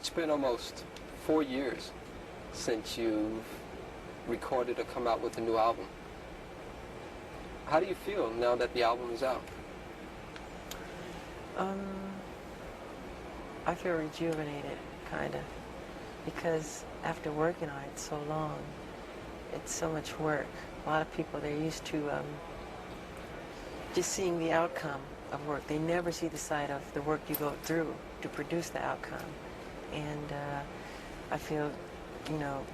It's been almost 4 years since you've recorded or come out with a new album. How do you feel now that the album is out? I feel rejuvenated, kind of, because after working on it so long, it's so much work. A lot of people, they're used to just seeing the outcome of work. They never see the side of the work you go through to produce the outcome. And I feel, you know,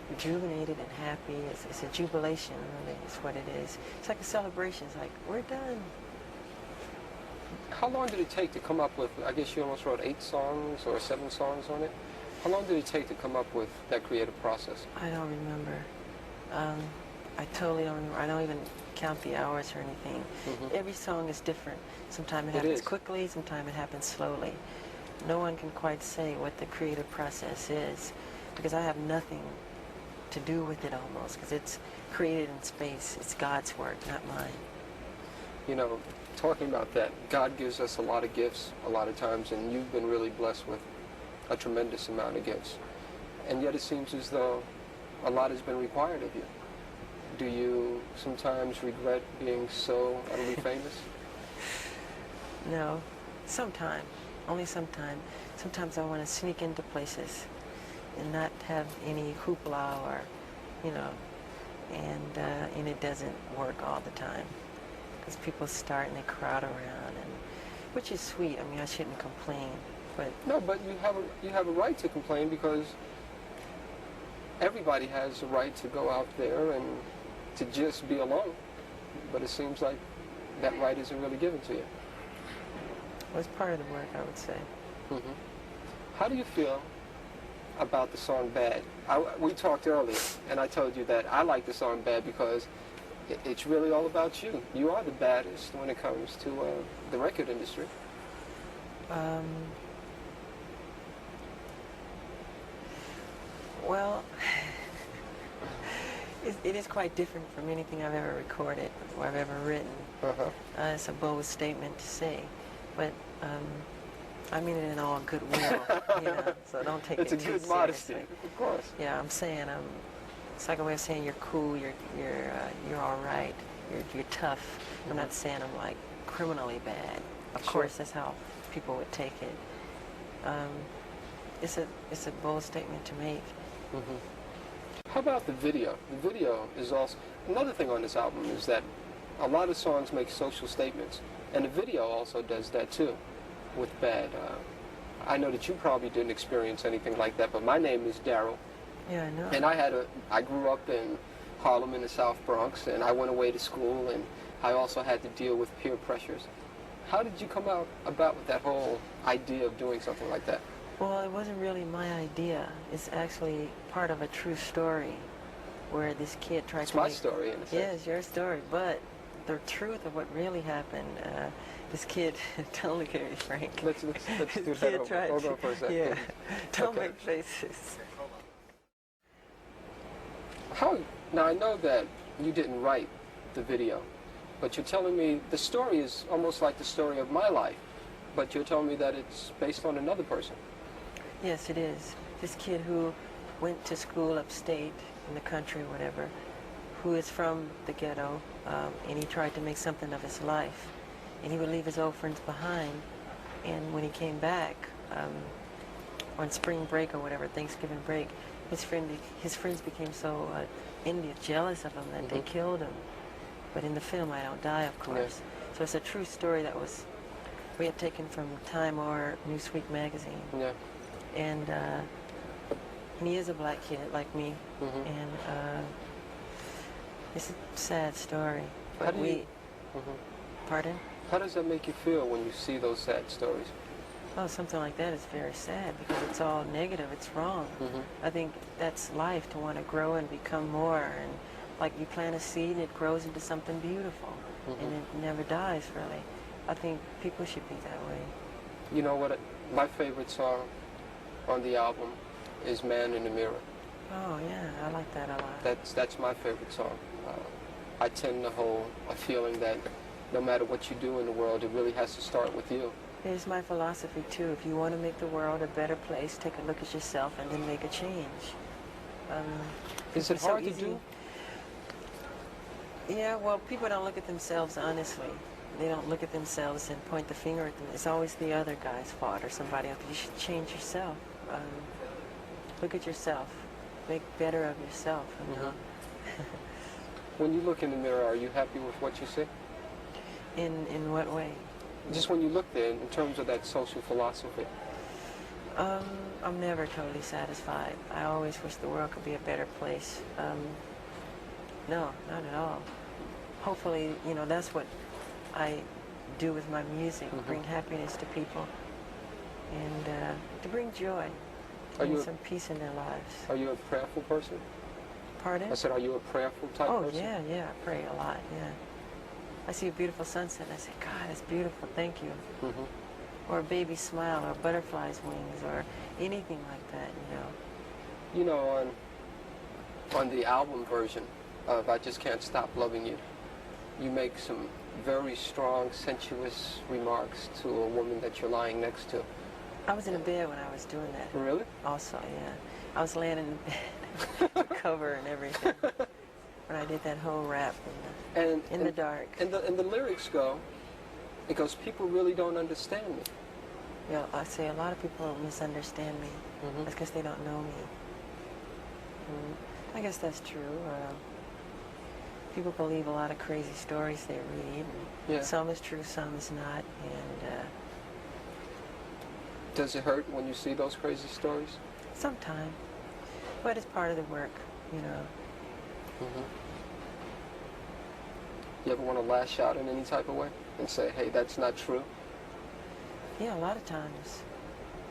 rejuvenated and happy. It's a jubilation, really, is what it is. It's like a celebration. It's like, we're done. How long did it take to come up with, I guess you almost wrote 8 songs or 7 songs on it? How long did it take to come up with that creative process? I don't remember. I totally don't remember. I don't even count the hours or anything. Every song is different. Sometimes it happens quickly, sometimes it happens slowly. No one can quite say what the creative process is, because I have nothing to do with it almost, because it's created in space. It's God's work, not mine. You know, talking about that, God gives us a lot of gifts a lot of times, and you've been really blessed with a tremendous amount of gifts. And yet it seems as though a lot has been required of you. Do you sometimes regret being so utterly famous? No, sometimes. Only sometimes. Sometimes I want to sneak into places and not have any hoopla or, you know, and it doesn't work all the time. Because people start and they crowd around, and which is sweet. I mean, I shouldn't complain, but no. But you have a right to complain, because everybody has a right to go out there and to just be alone. But it seems like that right isn't really given to you. Well, it's part of the work, I would say. How do you feel about the song "Bad"? We talked earlier, and I told you that I like the song "Bad" because it's really all about you. You are the baddest when it comes to the record industry. Well, it is quite different from anything I've ever recorded or I've ever written. It's a bold statement to say, but I mean it in all goodwill, you know, so don't take it too seriously. It's a good modesty, of course. Yeah, I'm saying, it's like a way of saying you're cool, you're all right, you're tough. I'm not saying I'm like criminally bad. Of course, that's how people would take it. It's a bold statement to make. How about the video? The video is also another thing on this album, is that a lot of songs make social statements, and the video also does that too. With "Bad," I know that you probably didn't experience anything like that, but my name is Daryl. Yeah, I know. And I grew up in Harlem in the South Bronx, and I went away to school, and I also had to deal with peer pressures. How did you come about with that whole idea of doing something like that? Well, it wasn't really my idea. It's actually part of a true story where this kid tried to It's my story, in a sense. Yeah, it's your story, but the truth of what really happened, this kid, totally very frank. Let's do that. Hold on for a second. Yeah, don't make faces. Now, I know that you didn't write the video, but you're telling me the story is almost like the story of my life, but you're telling me that it's based on another person. Yes, it is. This kid who went to school upstate in the country or whatever, who is from the ghetto, and he tried to make something of his life. And he would leave his old friends behind, and when he came back on spring break or whatever, Thanksgiving break, his friends became so jealous of him that they killed him. But in the film, I don't die, of course. Yes. So it's a true story that we had taken from Time or Newsweek magazine. Yeah. And he is a black kid like me, and it's a sad story. But Pardon? How does that make you feel when you see those sad stories? Oh, something like that is very sad because it's all negative. It's wrong. I think that's life, to want to grow and become more. And like you plant a seed and it grows into something beautiful, and it never dies, really. I think people should be that way. You know what? My favorite song on the album is "Man in the Mirror." Oh yeah, I like that a lot. That's my favorite song. I tend to hold a feeling that no matter what you do in the world, it really has to start with you. Here's my philosophy too. If you want to make the world a better place, take a look at yourself and then make a change. Is it it's so hard to easy. do? Yeah, well, people don't look at themselves honestly. They don't look at themselves and point the finger at them. It's always the other guy's fault or somebody else. You should change yourself. Look at yourself. Make better of yourself. You know? When you look in the mirror, are you happy with what you see? In what way? Just when you look there, in terms of that social philosophy. I'm never totally satisfied. I always wish the world could be a better place. No, not at all. Hopefully, you know, that's what I do with my music, bring happiness to people and to bring joy and some peace in their lives. Are you a prayerful person? Pardon? I said, are you a prayerful type person? Oh, yeah, I pray a lot, yeah. I see a beautiful sunset and I say, God, that's beautiful, thank you. Or a baby smile, or a butterfly's wings, or anything like that, you know. You know, on the album version of I Just Can't Stop Loving You, you make some very strong, sensuous remarks to a woman that you're lying next to. I was in a bed when I was doing that. Really? Also, yeah. I was laying in the bed, the cover and everything, when I did that whole rap in the dark. And the lyrics go, it goes, people really don't understand me. Yeah, I say a lot of people misunderstand me. That's because they don't know me. I guess that's true. People believe a lot of crazy stories they read. Yeah. Some is true, some is not. And does it hurt when you see those crazy stories? sometimes. But it's part of the work, you know. You ever want to lash out in any type of way and say, hey, that's not true? Yeah, a lot of times.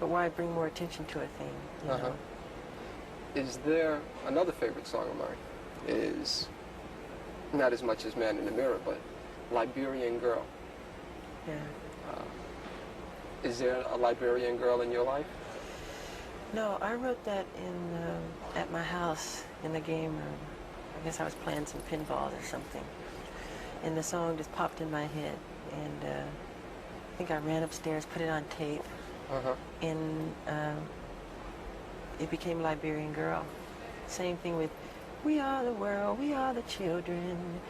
But why bring more attention to a thing, you know? Is there another favorite song of mine? Is not as much as Man in the Mirror, but Liberian Girl. Yeah. Is there a Liberian girl in your life? No, I wrote that at my house in the game room. I guess I was playing some pinball or something. And the song just popped in my head. And I think I ran upstairs, put it on tape. And it became Liberian Girl. Same thing with We Are the World, We Are the Children.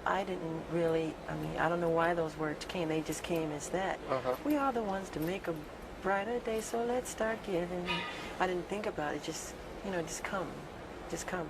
I didn't really, I mean, I don't know why those words came. They just came as that. We are the ones to make a brighter day, so let's start giving. I didn't think about it. Just, you know, just come. Just come.